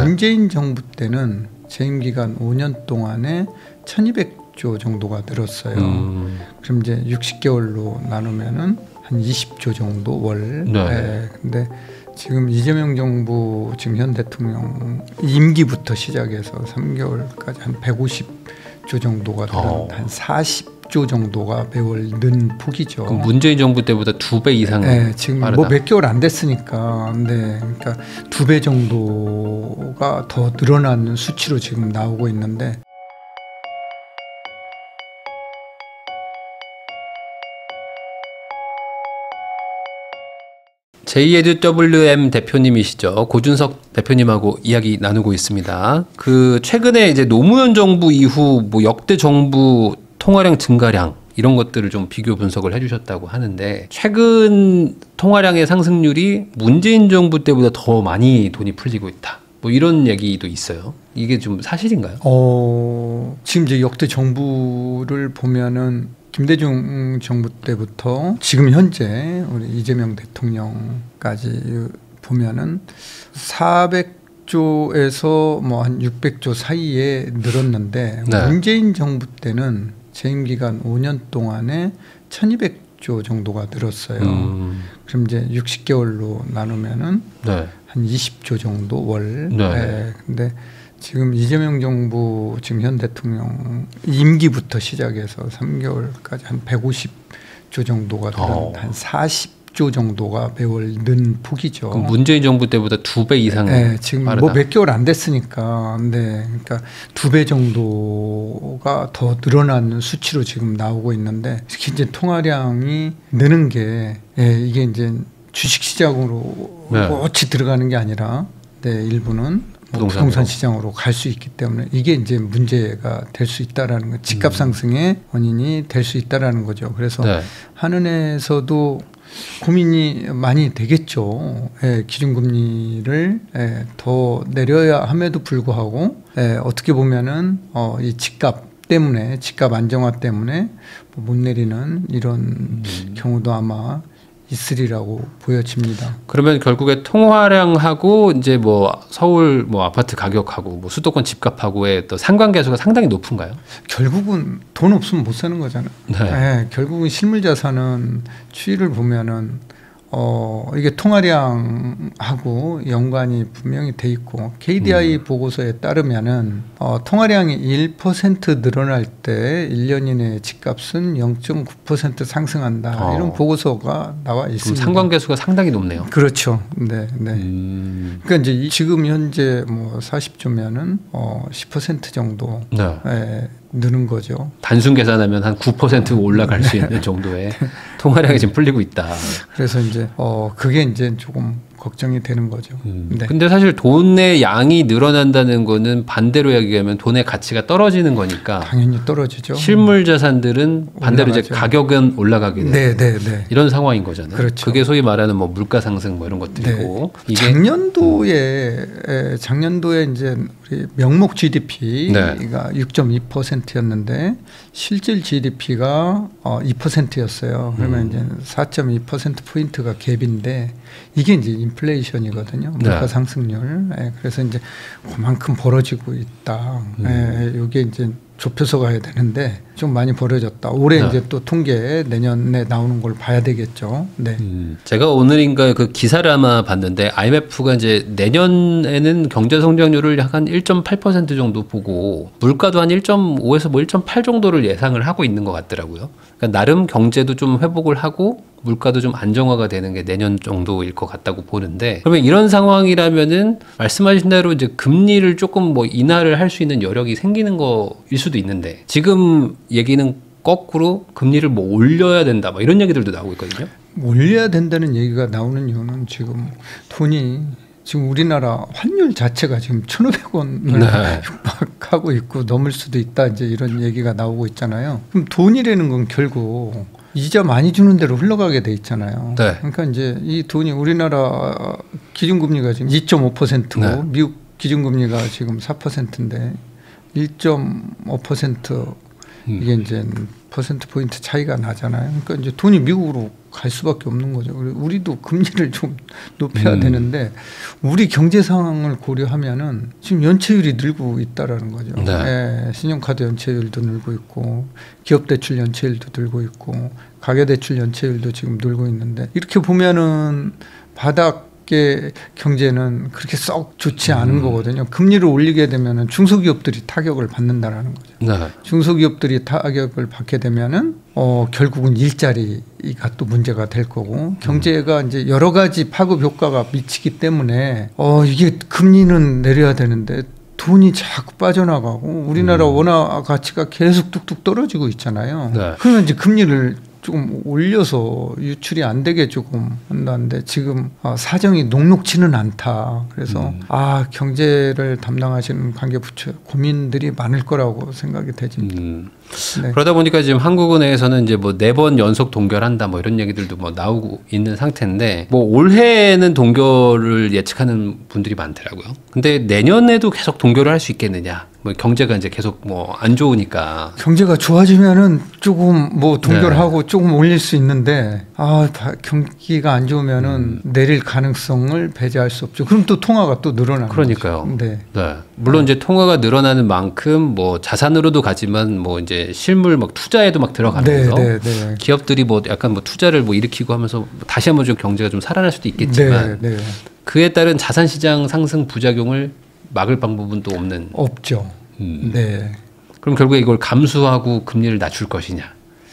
문재인 정부 때는 재임 기간 5년 동안에 1200조 정도가 늘었어요. 그럼 이제 60개월로 나누면은 한 20조 정도 월. 네. 근데 지금 이재명 정부 지금 현 대통령 임기부터 시작해서 3개월까지 한 150조 정도가 한 40조 정도가 매월 는 폭이죠. 그럼 문재인 정부 때보다 2배 이상. 네, 지금 빠르다. 뭐 몇 개월 안 됐으니까, 네, 그러니까 2배 정도가 더 늘어나는 수치로 지금 나오고 있는데. JWM 대표님이시죠. 고준석 대표님하고 이야기 나누고 있습니다. 그 최근에 이제 노무현 정부 이후 뭐 역대 정부 통화량 증가량 이런 것들을 좀 비교 분석을 해주셨다고 하는데 최근 통화량의 상승률이 문재인 정부 때보다 더 많이 돈이 풀리고 있다. 뭐 이런 얘기도 있어요. 이게 좀 사실인가요? 지금 이제 역대 정부를 보면은 김대중 정부 때부터 지금 현재 우리 이재명 대통령까지 보면은 400조에서 뭐 한 600조 사이에 늘었는데 네. 문재인 정부 때는 재임 기간 5년 동안에 1200조 정도가 늘었어요. 그럼 이제 60개월로 나누면은 네. 한 20조 정도 월. 네. 네. 근데 지금 이재명 정부 지금 현 대통령 임기부터 시작해서 3개월까지 한 150조 정도가 한 40조 정도가 매월 는 폭이죠. 그럼 문재인 정부 때보다 2배 이상. 네, 지금 뭐 몇 개월 안 됐으니까, 네, 그러니까 2배 정도가 더 늘어나는 수치로 지금 나오고 있는데 특히 이제 통화량이 느는 게 이게 이제 주식시장으로 어찌 들어가는 게 아니라 일부는 부동산 시장으로 갈 수 있기 때문에 이게 이제 문제가 될 수 있다라는 거, 집값 상승의 원인이 될 수 있다라는 거죠. 그래서 한은에서도 고민이 많이 되겠죠. 기준금리를 더 내려야 함에도 불구하고 어떻게 보면은 이 집값 때문에 집값 안정화 때문에 못 내리는 이런 경우도 아마 있으리라고 보여집니다. 그러면 결국에 통화량하고 이제 뭐 서울 뭐 아파트 가격하고 뭐 수도권 집값하고의 또 상관계수가 상당히 높은가요? 결국은 돈 없으면 못 사는 거잖아요. 네. 결국은 실물 자산은 추이를 보면은 이게 통화량하고 연관이 분명히 돼 있고 KDI 보고서에 따르면은 통화량이 1% 늘어날 때 1년 이내에 집값은 0.9% 상승한다. 이런 보고서가 나와 있습니다. 상관계수가 상당히 높네요. 그렇죠. 네, 네. 그러니까 이제 지금 현재 뭐 40조면은 10% 정도 느는 거죠. 단순 계산하면 한 9% 올라갈 수 있는 정도의 통화량이 지금 풀리고 있다. 그래서 이제 그게 이제 조금 걱정이 되는 거죠. 네. 근데 사실 돈의 양이 늘어난다는 거는 반대로 얘기하면 돈의 가치가 떨어지는 거니까 당연히 떨어지죠. 실물 자산들은 반대로 이제 가격은 올라가게 되는 이런 상황인 거잖아요. 그렇죠. 그게 소위 말하는 뭐 물가 상승 뭐 이런 것들이고 이게 작년도에 이제 우리 명목 GDP가 6.2%였는데 실질 GDP가 2%였어요. 그러면 이제 4.2% 포인트가 갭인데 이게 이제 인플레이션이거든요. 물가 상승률. 그래서 이제 그만큼 벌어지고 있다. 이게 이제 좁혀서 가야 되는데 좀 많이 벌어졌다. 올해 이제 또 통계 내년에 나오는 걸 봐야 되겠죠. 네. 제가 오늘인가 그 기사를 아마 봤는데 IMF가 이제 내년에는 경제 성장률을 약 한 1.8% 정도 보고 물가도 한 1.5에서 뭐 1.8 정도를 예상을 하고 있는 것 같더라고요. 그러니까 나름 경제도 좀 회복을 하고 물가도 좀 안정화가 되는 게 내년 정도일 것 같다고 보는데 그러면 이런 상황이라면은 말씀하신 대로 이제 금리를 조금 뭐 인하를 할 수 있는 여력이 생기는 거일 수도 있는데 지금 얘기는 거꾸로 금리를 뭐 올려야 된다 뭐 이런 얘기들도 나오고 있거든요. 올려야 된다는 얘기가 나오는 이유는 지금 돈이 지금 우리나라 환율 자체가 지금 1,500원을 육박하고 있고 넘을 수도 있다 이제 이런 얘기가 나오고 있잖아요. 그럼 돈이라는 건 결국 이자 많이 주는 대로 흘러가게 돼 있잖아요. 그러니까 이제 이 돈이 우리나라 기준금리가 지금 2.5%고 미국 기준금리가 지금 4%인데 1.5% 이게 이제 퍼센트 포인트 차이가 나잖아요. 그러니까 이제 돈이 미국으로 갈 수밖에 없는 거죠. 우리도 금리를 좀 높여야 되는데 우리 경제 상황을 고려하면은 지금 연체율이 늘고 있다라는 거죠. 네. 예, 신용카드 연체율도 늘고 있고 기업 대출 연체율도 늘고 있고 가계 대출 연체율도 지금 늘고 있는데 이렇게 보면은 바닥의 경제는 그렇게 썩 좋지 않은 거거든요. 금리를 올리게 되면은 중소기업들이 타격을 받는다라는 거죠. 네. 중소기업들이 타격을 받게 되면은 결국은 일자리가 또 문제가 될 거고 경제가 이제 여러 가지 파급 효과가 미치기 때문에 이게 금리는 내려야 되는데 돈이 자꾸 빠져나가고 우리나라 원화 가치가 계속 뚝뚝 떨어지고 있잖아요. 네. 그러면 이제 금리를 조금 올려서 유출이 안 되게 조금 한다는데 지금 사정이 녹록지는 않다. 그래서 경제를 담당하시는 관계부처 고민들이 많을 거라고 생각이 되집니다. 네. 그러다 보니까 지금 한국은행에서는 이제 뭐 4번 연속 동결한다 뭐 이런 얘기들도 뭐 나오고 있는 상태인데 뭐 올해는 동결을 예측하는 분들이 많더라고요. 근데 내년에도 계속 동결을 할 수 있겠느냐? 뭐 경제가 이제 계속 뭐 안 좋으니까 경제가 좋아지면은 조금 뭐 동결하고 조금 올릴 수 있는데 경기가 안 좋으면은 내릴 가능성을 배제할 수 없죠. 그럼 또 통화가 또 늘어나는 그러니까요. 거죠. 네. 네. 물론 이제 통화가 늘어나는 만큼 뭐 자산으로도 가지만 뭐 이제 실물 막 투자에도 막 들어가면서 네. 기업들이 뭐 약간 뭐 투자를 뭐 일으키고 하면서 다시 한번 좀 경제가 좀 살아날 수도 있겠지만 네. 그에 따른 자산 시장 상승 부작용을 막을 방법은 또 없는. 없죠. 네. 그럼 결국에 이걸 감수하고 금리를 낮출 것이냐,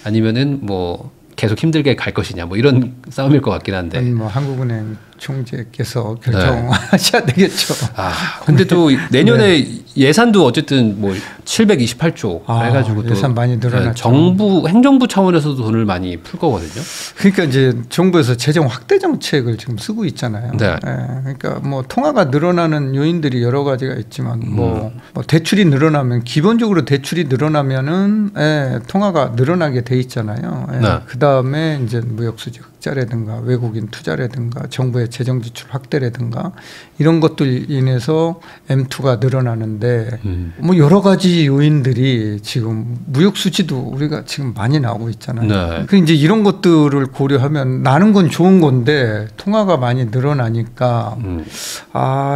아니면은 뭐 계속 힘들게 갈 것이냐, 뭐 이런 싸움일 것 같긴 한데. 뭐 한국은행 총재께서 결정하셔야 되겠죠. 근데 또 내년에 예산도 어쨌든 뭐 728조 해가지고 또 예산 많이 늘어났죠. 정부 행정부 차원에서도 돈을 많이 풀 거거든요. 그러니까 이제 정부에서 재정 확대 정책을 지금 쓰고 있잖아요. 네. 그러니까 뭐 통화가 늘어나는 요인들이 여러 가지가 있지만 뭐 대출이 늘어나면 기본적으로 대출이 늘어나면은 통화가 늘어나게 돼 있잖아요. 그 다음에 이제 무역 수지 흑자라든가 외국인 투자라든가 정부의 재정 지출 확대라든가 이런 것들 인해서 M2가 늘어나는데 뭐 여러 가지 요인들이 지금 무역 수지도 우리가 지금 많이 나오고 있잖아요. 그 이제 이런 것들을 고려하면 나는 건 좋은 건데 통화가 많이 늘어나니까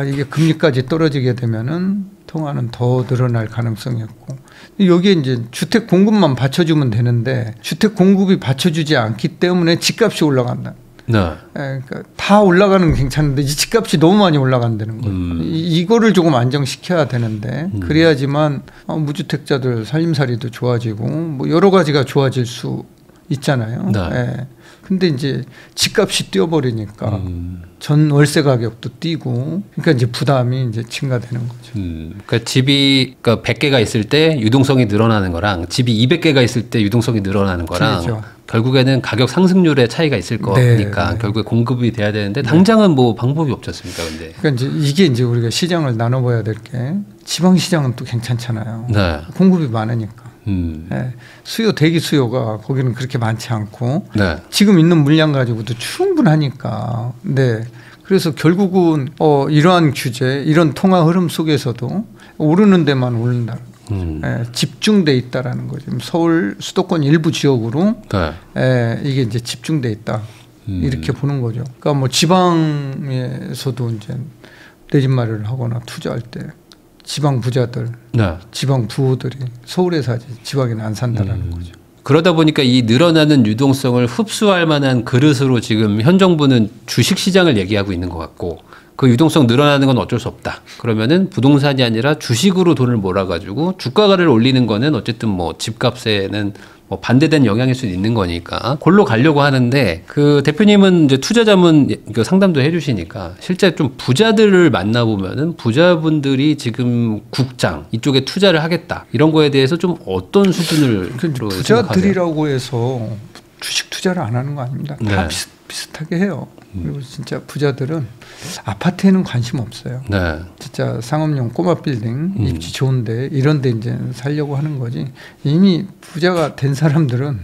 이게 금리까지 떨어지게 되면은 통화는 더 늘어날 가능성이 있고 여기에 이제 주택 공급만 받쳐주면 되는데 주택 공급이 받쳐주지 않기 때문에 집값이 올라간다. 그러니까 다 올라가는 건 괜찮은데 이 집값이 너무 많이 올라간다는 거예요. 이거를 조금 안정시켜야 되는데 그래야지만 무주택자들 살림살이도 좋아지고 뭐 여러 가지가 좋아질 수 있잖아요. 근데 이제 집값이 뛰어버리니까 전 월세 가격도 뛰고 그러니까 이제 부담이 이제 증가되는 거죠. 그러니까 집이 100개가 있을 때 유동성이 늘어나는 거랑 집이 200개가 있을 때 유동성이 늘어나는 거랑 틀리죠. 결국에는 가격 상승률의 차이가 있을 거니까 결국에 공급이 돼야 되는데 당장은 뭐 방법이 없지 않습니까? 근데 그러니까 이제 이게 이제 우리가 시장을 나눠봐야 될 게 지방 시장은 또 괜찮잖아요. 공급이 많으니까. 수요 대기 수요가 거기는 그렇게 많지 않고 지금 있는 물량 가지고도 충분하니까. 그래서 결국은 이러한 규제, 이런 통화 흐름 속에서도 오르는 데만 오른다. 집중돼 있다라는 거죠. 서울 수도권 일부 지역으로 이게 이제 집중돼 있다. 이렇게 보는 거죠. 그러니까 뭐 지방에서도 이제 내 집 마련을 하거나 투자할 때. 지방 부자들, 지방 부호들이 서울에 사지 지방에는 안 산다라는 거죠. 그러다 보니까 이 늘어나는 유동성을 흡수할 만한 그릇으로 지금 현 정부는 주식 시장을 얘기하고 있는 것 같고 그 유동성 늘어나는 건 어쩔 수 없다. 그러면은 부동산이 아니라 주식으로 돈을 몰아가지고 주가를 올리는 거는 어쨌든 뭐 집값에는 뭐 반대된 영향일 수도 있는 거니까 골로 가려고 하는데 그 대표님은 이제 투자자문 상담도 해주시니까 실제 좀 부자들을 만나보면은 부자분들이 지금 국장 이쪽에 투자를 하겠다 이런 거에 대해서 좀 어떤 수준을 부자들이라고 해서 주식 투자를 안 하는 거 아닙니다. 다 비슷하게 해요. 그리고 진짜 부자들은 아파트에는 관심 없어요. 진짜 상업용 꼬마 빌딩 입지 좋은데 이런데 이제 살려고 하는 거지. 이미 부자가 된 사람들은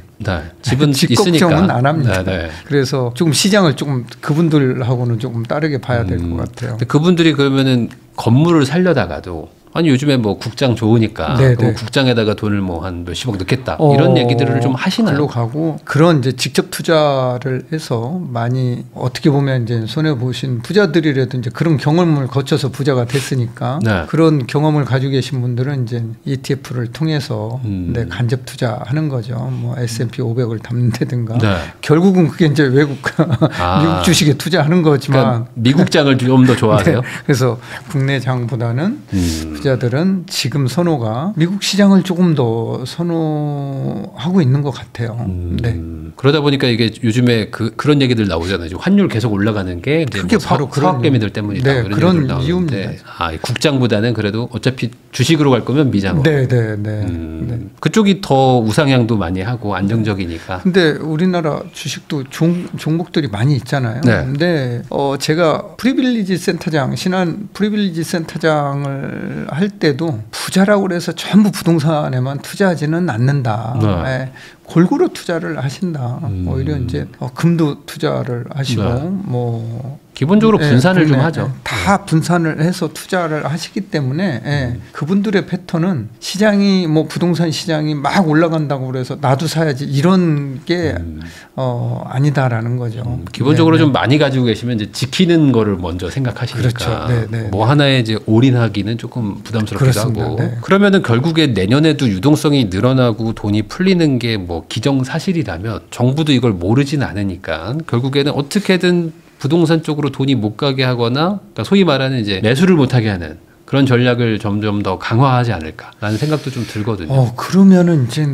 집은 집 있으니까 걱정은 안 합니다. 그래서 조금 시장을 조금 그분들하고는 조금 다르게 봐야 될 것 같아요. 그분들이 그러면은 건물을 살려다가도 아니 요즘에 뭐 국장 좋으니까 네, 그럼 네. 국장에다가 돈을 뭐 한 몇십억 넣겠다 이런 얘기들을 좀 하시나요? 글로 가고 그런 이제 직접 투자를 해서 많이 어떻게 보면 이제 손해 보신 부자들이라도 이제 그런 경험을 거쳐서 부자가 됐으니까 네. 그런 경험을 가지고 계신 분들은 이제 ETF를 통해서 네, 간접 투자하는 거죠. 뭐 S&P 500을 담는다든가 네. 결국은 그게 이제 외국 미국 주식에 투자하는 거지만 그러니까 미국장을 좀 더 좋아하세요? 네. 그래서 국내 장보다는 부자들은 지금 선호가 미국 시장을 조금 더 선호하고 있는 것 같아요. 네. 그러다 보니까 이게 요즘에 그런 얘기들 나오잖아요. 지금 환율 계속 올라가는 게 이제 그게 뭐 바로 그런 사업개미들 때문이다. 네, 이런 그런 얘기들 나오는데 이유입니다. 국장보다는 그래도 어차피 주식으로 갈 거면 미장으로. 네, 네, 네. 네. 그쪽이 더 우상향도 많이 하고 안정적이니까. 근데 우리나라 주식도 종목들이 많이 있잖아요. 네. 근데 제가 프리빌리지 센터장, 신한 프리빌리지 센터장을 할 때도 부자라고 그래서 전부 부동산에만 투자하지는 않는다. 네. 네. 골고루 투자를 하신다. 오히려 이제 금도 투자를 하시고 네. 뭐 기본적으로 분산을 좀 국내, 하죠. 다 분산을 해서 투자를 하시기 때문에 그분들의 패턴은 시장이 뭐 부동산 시장이 막 올라간다고 그래서 나도 사야지 이런 게 아니다라는 거죠. 기본적으로 네, 좀 많이 가지고 계시면 이제 지키는 거를 먼저 생각하시니까 그렇죠. 네, 네. 뭐 하나에 이제 올인하기는 조금 부담스럽기도 그렇습니다. 하고 네. 그러면은 결국에 내년에도 유동성이 늘어나고 돈이 풀리는 게 뭐 기정사실이라면 정부도 이걸 모르진 않으니까 결국에는 어떻게든 부동산 쪽으로 돈이 못 가게 하거나 그러니까 소위 말하는 이제 매수를 못 하게 하는 그런 전략을 점점 더 강화하지 않을까라는 생각도 좀 들거든요. 그러면은 이제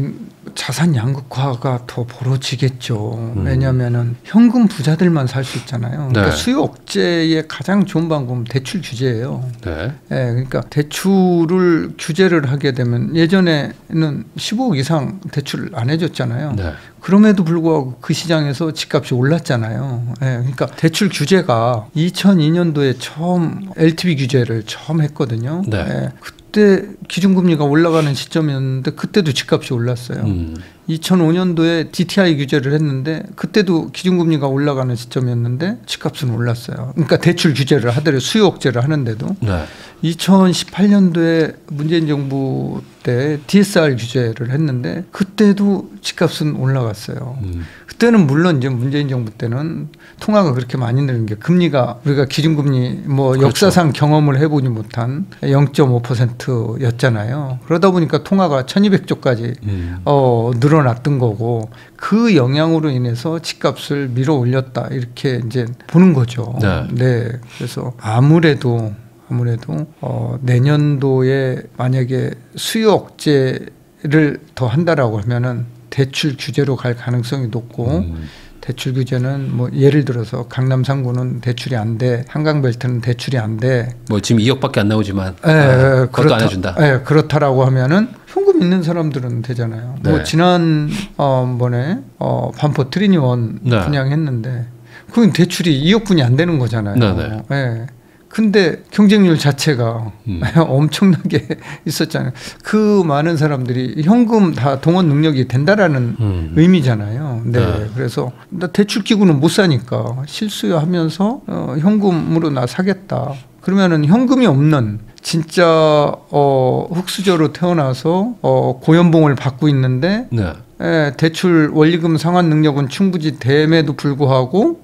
자산 양극화가 더 벌어지겠죠. 왜냐하면은 현금 부자들만 살 수 있잖아요. 그러니까 네. 수요 억제의 가장 좋은 방법은 대출 규제예요. 네. 그러니까 대출을 규제를 하게 되면 예전에는 15억 이상 대출 안 해줬잖아요. 네. 그럼에도 불구하고 그 시장에서 집값이 올랐잖아요. 그러니까 대출 규제가 2002년도에 처음 LTV 규제를 처음 했거든요. 네. 그때 기준금리가 올라가는 시점이었는데 그때도 집값이 올랐어요. 2005년도에 DTI 규제를 했는데 그때도 기준금리가 올라가는 시점이었는데 집값은 올랐어요. 그러니까 대출 규제를 하더라도 수요 억제를 하는데도 네. 2018년도에 문재인 정부 때 DSR 규제를 했는데 그때도 집값은 올라갔어요. 그때는 물론 이제 문재인 정부 때는 통화가 그렇게 많이 늘는 게 금리가 우리가 기준금리 뭐 그렇죠. 역사상 경험을 해보지 못한 0.5%였잖아요. 그러다 보니까 통화가 1200조까지 늘어났던 거고 그 영향으로 인해서 집값을 밀어 올렸다 이렇게 이제 보는 거죠. 네. 그래서 아무래도 내년도에 만약에 수요 억제를 더 한다라고 하면은 대출 규제로 갈 가능성이 높고 대출 규제는 뭐 예를 들어서 강남 3구는 대출이 안 돼, 한강벨트는 대출이 안 돼. 뭐 지금 2억밖에 안 나오지만 그것도 안 해준다. 그렇다라고 하면은 현금 있는 사람들은 되잖아요. 네. 뭐 지난 번에 반포 트리니원 네. 분양했는데 그건 대출이 2억 분이 안 되는 거잖아요. 네. 근데 경쟁률 자체가 엄청나게 있었잖아요. 그 많은 사람들이 현금 다 동원 능력이 된다라는 의미잖아요. 네. 그래서 나 대출 기구는 못 사니까 실수요하면서 현금으로 나 사겠다. 그러면은 현금이 없는 진짜 흙수저로 태어나서 고연봉을 받고 있는데 대출 원리금 상환 능력은 충분히 됨에도 불구하고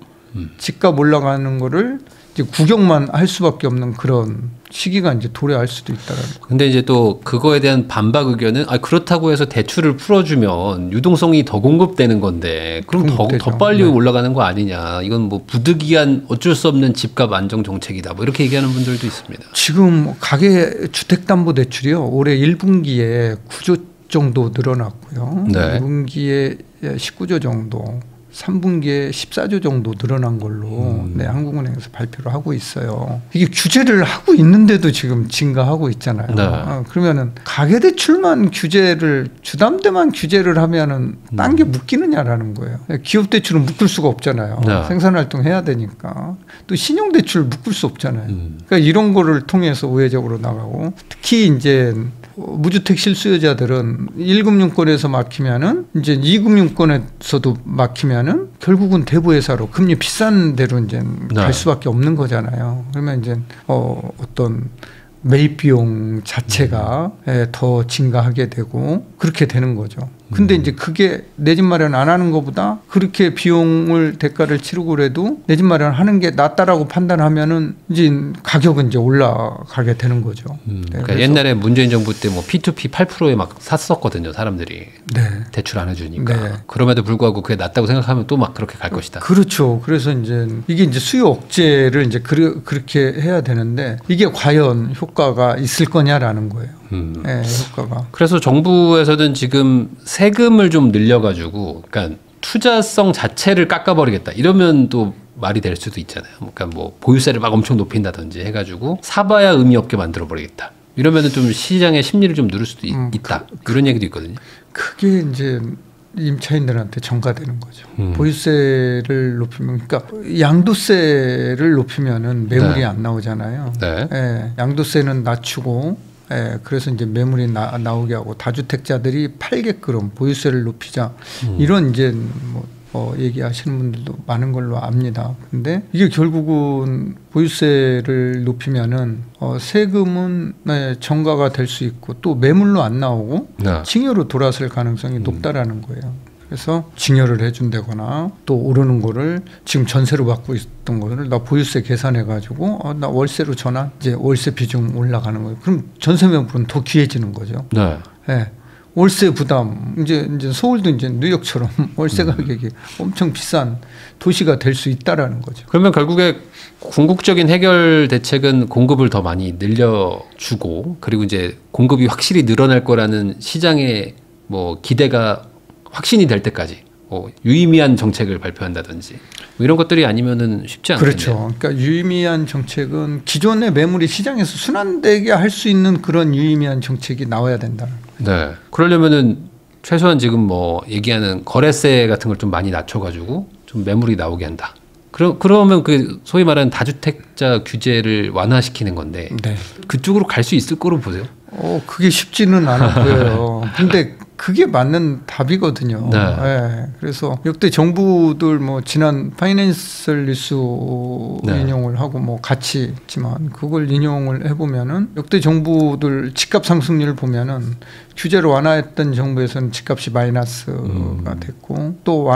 집값 올라가는 거를 이제 구경만 할 수밖에 없는 그런 시기가 이제 도래할 수도 있다라는 거. 근데 이제 또 그거에 대한 반박 의견은 그렇다고 해서 대출을 풀어주면 유동성이 더 공급되는 건데 그럼 더 빨리 올라가는 거 아니냐. 이건 뭐 부득이한 어쩔 수 없는 집값 안정 정책이다. 뭐 이렇게 얘기하는 분들도 있습니다. 지금 가계 주택담보대출이요. 올해 1분기에 9조 정도 늘어났고요. 네. 2분기에 19조 정도. 3분기에 14조 정도 늘어난 걸로 한국은행에서 발표를 하고 있어요. 이게 규제를 하고 있는데도 지금 증가하고 있잖아요. 네. 그러면은 가계대출만 규제를 주담대만 규제를 하면은 딴 게 묶이느냐라는 거예요. 기업대출은 묶을 수가 없잖아요. 네. 생산활동 해야 되니까. 또 신용대출 묶을 수 없잖아요. 그러니까 이런 거를 통해서 우회적으로 나가고 특히 이제 무주택 실수요자들은 1금융권에서 막히면은 이제 2금융권에서도 막히면은 결국은 대부회사로 금리 비싼 데로 이제 갈 수밖에 없는 거잖아요. 그러면 이제 어떤 매입 비용 자체가 더 증가하게 되고 그렇게 되는 거죠. 근데 이제 그게 내 집 마련 안 하는 것보다 그렇게 비용을 대가를 치르고 그래도 내 집 마련 하는 게 낫다라고 판단하면은 이제 가격은 이제 올라가게 되는 거죠. 그러니까 옛날에 문재인 정부 때 뭐 P2P 8%에 막 샀었거든요, 사람들이. 네. 대출 안 해주니까. 네. 그럼에도 불구하고 그게 낫다고 생각하면 또 막 그렇게 갈 것이다. 그렇죠. 그래서 이제 이게 이제 수요 억제를 이제 그렇게 해야 되는데 이게 과연 효과가 있을 거냐라는 거예요. 네, 효과가. 그래서 정부에서는 지금 세금을 좀 늘려가지고, 그러니까 투자성 자체를 깎아버리겠다. 이러면 또 말이 될 수도 있잖아요. 그러니까 뭐 보유세를 막 엄청 높인다든지 해가지고 사봐야 의미 없게 만들어버리겠다. 이러면은 좀 시장의 심리를 좀 누를 수도 있다. 이런 얘기도 있거든요. 그게 이제 임차인들한테 전가되는 거죠. 보유세를 높이면, 그러니까 양도세를 높이면은 매물이 네. 안 나오잖아요. 네. 예, 양도세는 낮추고, 그래서 이제 매물이 나오게 하고 다주택자들이 팔게끔 보유세를 높이자 이런 이제 뭐 얘기하시는 분들도 많은 걸로 압니다. 근데 이게 결국은 보유세를 높이면은 세금은 전가가 될 수 있고 또 매물로 안 나오고 네. 증여로 돌아설 가능성이 높다라는 거예요. 그래서 증여를 해준다거나 또 오르는 거를 지금 전세로 받고 있던 거를 나 보유세 계산해가지고 나 월세로 전환, 이제 월세 비중 올라가는 거예요. 그럼 전세 매물은 더 귀해지는 거죠. 네. 네. 월세 부담, 이제 서울도 이제 뉴욕처럼 월세 가격이 엄청 비싼 도시가 될 수 있다라는 거죠. 그러면 결국에 궁극적인 해결 대책은 공급을 더 많이 늘려주고, 그리고 이제 공급이 확실히 늘어날 거라는 시장의 뭐 기대가 확신이 될 때까지 유의미한 정책을 발표한다든지 뭐 이런 것들이 아니면은 쉽지 않겠네요. 그렇죠. 그러니까 유의미한 정책은 기존의 매물이 시장에서 순환되게 할 수 있는 그런 유의미한 정책이 나와야 된다는 거예요. 네. 그러려면은 최소한 지금 뭐 얘기하는 거래세 같은 걸 좀 많이 낮춰가지고 좀 매물이 나오게 한다. 그러면 그 소위 말하는 다주택자 규제를 완화시키는 건데 네. 그쪽으로 갈 수 있을 거로 보세요? 그게 쉽지는 않아 보여요. 근데 그게 맞는 답이거든요. 네. 네. 그래서 역대 정부들 뭐 지난 파이낸셜 뉴스 네. 인용을 하고 뭐 같이 있지만 그걸 인용을 해보면은 역대 정부들 집값 상승률을 보면은 규제를 완화했던 정부에서는 집값이 마이너스가 됐고 또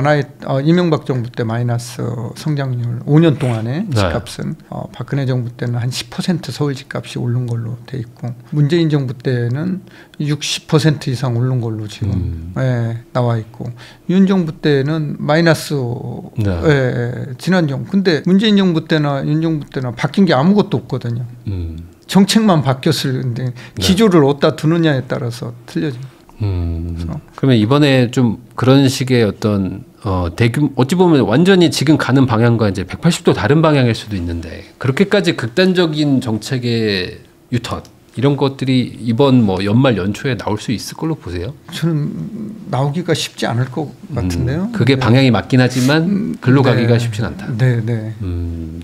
이명박 정부 때 마이너스 성장률 5년 동안에 집값은 박근혜 정부 때는 한 10% 서울 집값이 오른 걸로 돼 있고 문재인 정부 때는 60% 이상 오른 걸로 지금 나와 있고 윤 정부 때는 마이너스 지난 정부. 근데 문재인 정부 때나 윤 정부 때나 바뀐 게 아무것도 없거든요. 정책만 바뀌었을 텐데 기조를 어디다 두느냐에 따라서 틀려집니다. 그러면 이번에 좀 그런 식의 어떤 어찌 보면 완전히 지금 가는 방향과 이제 180도 다른 방향일 수도 있는데 그렇게까지 극단적인 정책의 유턴 이런 것들이 이번 뭐 연말 연초에 나올 수 있을 걸로 보세요? 저는 나오기가 쉽지 않을 것 같은데요. 그게 방향이 맞긴 하지만 글로 가기가 쉽진 않다. 네.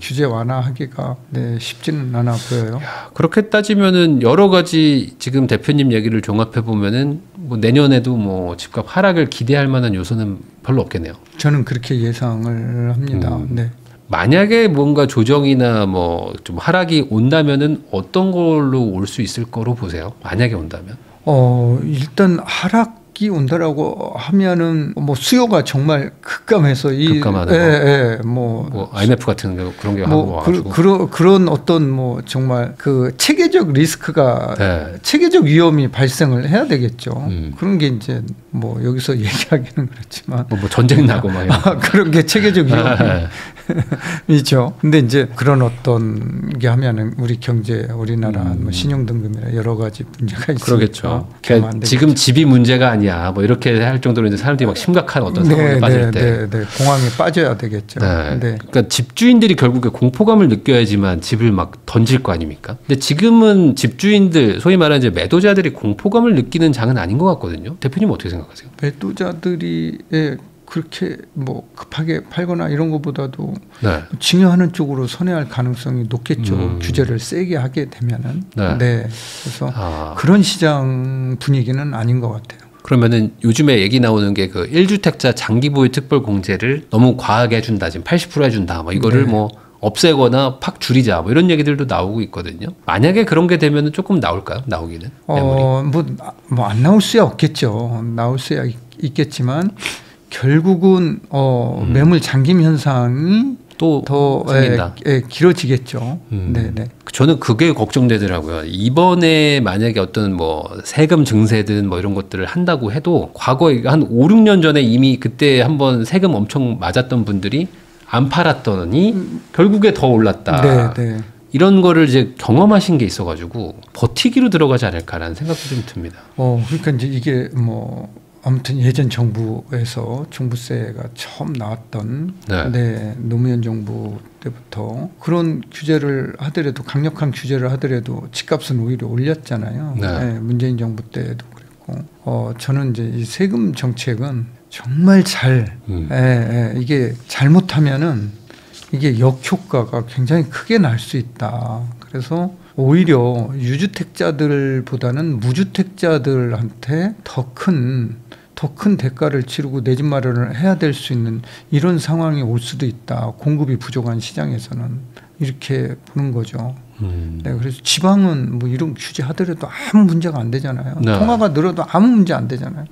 규제 완화하기가 쉽지는 않아 보여요. 그렇게 따지면은 여러 가지 지금 대표님 얘기를 종합해 보면은 뭐 내년에도 뭐 집값 하락을 기대할 만한 요소는 별로 없겠네요. 저는 그렇게 예상을 합니다. 네. 만약에 뭔가 조정이나 뭐 좀 하락이 온다면은 어떤 걸로 올 수 있을 거로 보세요? 만약에 온다면? 일단 하락이 온다라고 하면은 뭐 수요가 정말 급감해서 급감하는 뭐 IMF 같은 거 그런 게 하고 와가지고 그런 어떤 뭐 정말 그 체계적 리스크가 체계적 위험이 발생을 해야 되겠죠. 그런 게 이제 뭐 여기서 얘기하기는 그렇지만 뭐 전쟁 나고 막 그런 게 체계적 위험이 있죠. 근데 이제 그런 어떤 게 하면은 우리 경제, 우리나라 뭐 신용 등급이나 여러 가지 문제가 있으니까 그러겠죠. 그러니까 지금 집이 문제가 아니야. 뭐 이렇게 할 정도로 이제 사람들이 막 심각한 어떤 상황에 빠질 때, 공황에 빠져야 되겠죠. 그러니까 집주인들이 결국에 공포감을 느껴야지만 집을 막 던질 거 아닙니까? 근데 지금은 집주인들, 소위 말하는 이제 매도자들이 공포감을 느끼는 장은 아닌 것 같거든요. 대표님 어떻게 생각하세요? 매도자들이 그렇게 뭐 급하게 팔거나 이런 것보다도 증여하는 쪽으로 선회할 가능성이 높겠죠. 규제를 세게 하게 되면은. 그래서 그런 시장 분위기는 아닌 것 같아요. 그러면은 요즘에 얘기 나오는 게 그 1주택자 장기 보유 특별 공제를 너무 과하게 해준다. 지금 80% 해준다. 뭐 이거를 뭐 없애거나 팍 줄이자 뭐 이런 얘기들도 나오고 있거든요. 만약에 그런 게 되면 조금 나올까요? 나오기는 매물이. 뭐 안 나올 수야 없겠죠. 나올 수야 있겠지만 결국은 매물 잠김 현상이 또 더 길어지겠죠. 네네. 저는 그게 걱정되더라고요. 이번에 만약에 어떤 뭐 세금 증세든 뭐 이런 것들을 한다고 해도 과거에 한 5, 6년 전에 이미 그때 한번 세금 엄청 맞았던 분들이 안 팔았더니 결국에 더 올랐다. 네네. 이런 거를 이제 경험하신 게 있어가지고 버티기로 들어가지 않을까라는 생각도 좀 듭니다. 그러니까 이제 이게 뭐 아무튼 예전 정부에서 종부세가 처음 나왔던 노무현 정부 때부터 그런 규제를 하더라도 강력한 규제를 하더라도 집값은 오히려 올렸잖아요. 문재인 정부 때도 그랬고 저는 이제 이 세금 정책은 정말 이게 잘못하면은 이게 역효과가 굉장히 크게 날 수 있다. 그래서 오히려 유주택자들보다는 무주택자들한테 더 큰 대가를 치르고 내 집 마련을 해야 될 수 있는 이런 상황이 올 수도 있다. 공급이 부족한 시장에서는 이렇게 보는 거죠. 네, 그래서 지방은 뭐 이런 규제 하더라도 아무 문제가 안 되잖아요. 통화가 늘어도 아무 문제 안 되잖아요.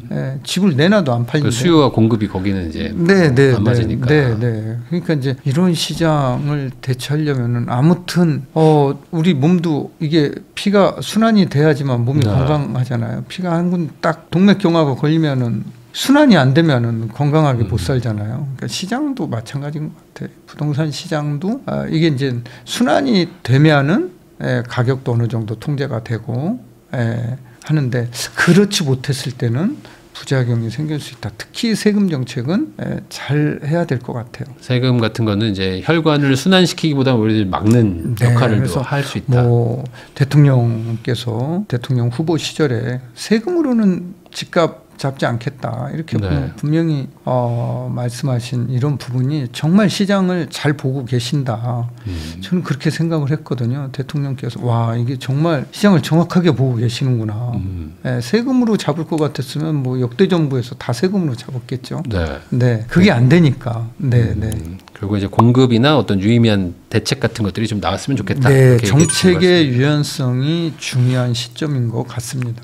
네, 집을 내놔도 안 팔리는데. 수요와 공급이 거기는 이제 안 맞으니까. 그러니까 이제 이런 시장을 대처하려면은 아무튼 우리 몸도 이게 피가 순환이 돼야지만 몸이 건강하잖아요. 피가 한 군 딱 동맥경화가 걸리면은 순환이 안 되면은 건강하게 못 살잖아요. 그러니까 시장도 마찬가지인 것 같아요. 부동산 시장도 이게 이제 순환이 되면은 가격도 어느 정도 통제가 되고 하는데 그렇지 못했을 때는 부작용이 생길 수 있다. 특히 세금 정책은 잘 해야 될 것 같아요. 세금 같은 거는 이제 혈관을 순환시키기보다 오히려 막는 역할을 할 수 있다. 뭐 대통령께서 대통령 후보 시절에 세금으로는 집값 잡지 않겠다 이렇게 분명히 말씀하신 이런 부분이 정말 시장을 잘 보고 계신다. 저는 그렇게 생각을 했거든요. 대통령께서 와 이게 정말 시장을 정확하게 보고 계시는구나. 세금으로 잡을 것 같았으면 뭐 역대 정부에서 다 세금으로 잡았겠죠. 네, 그게 안 되니까. 그리고 이제 공급이나 어떤 유의미한 대책 같은 것들이 좀 나왔으면 좋겠다. 정책의 유연성이 중요한 시점인 것 같습니다.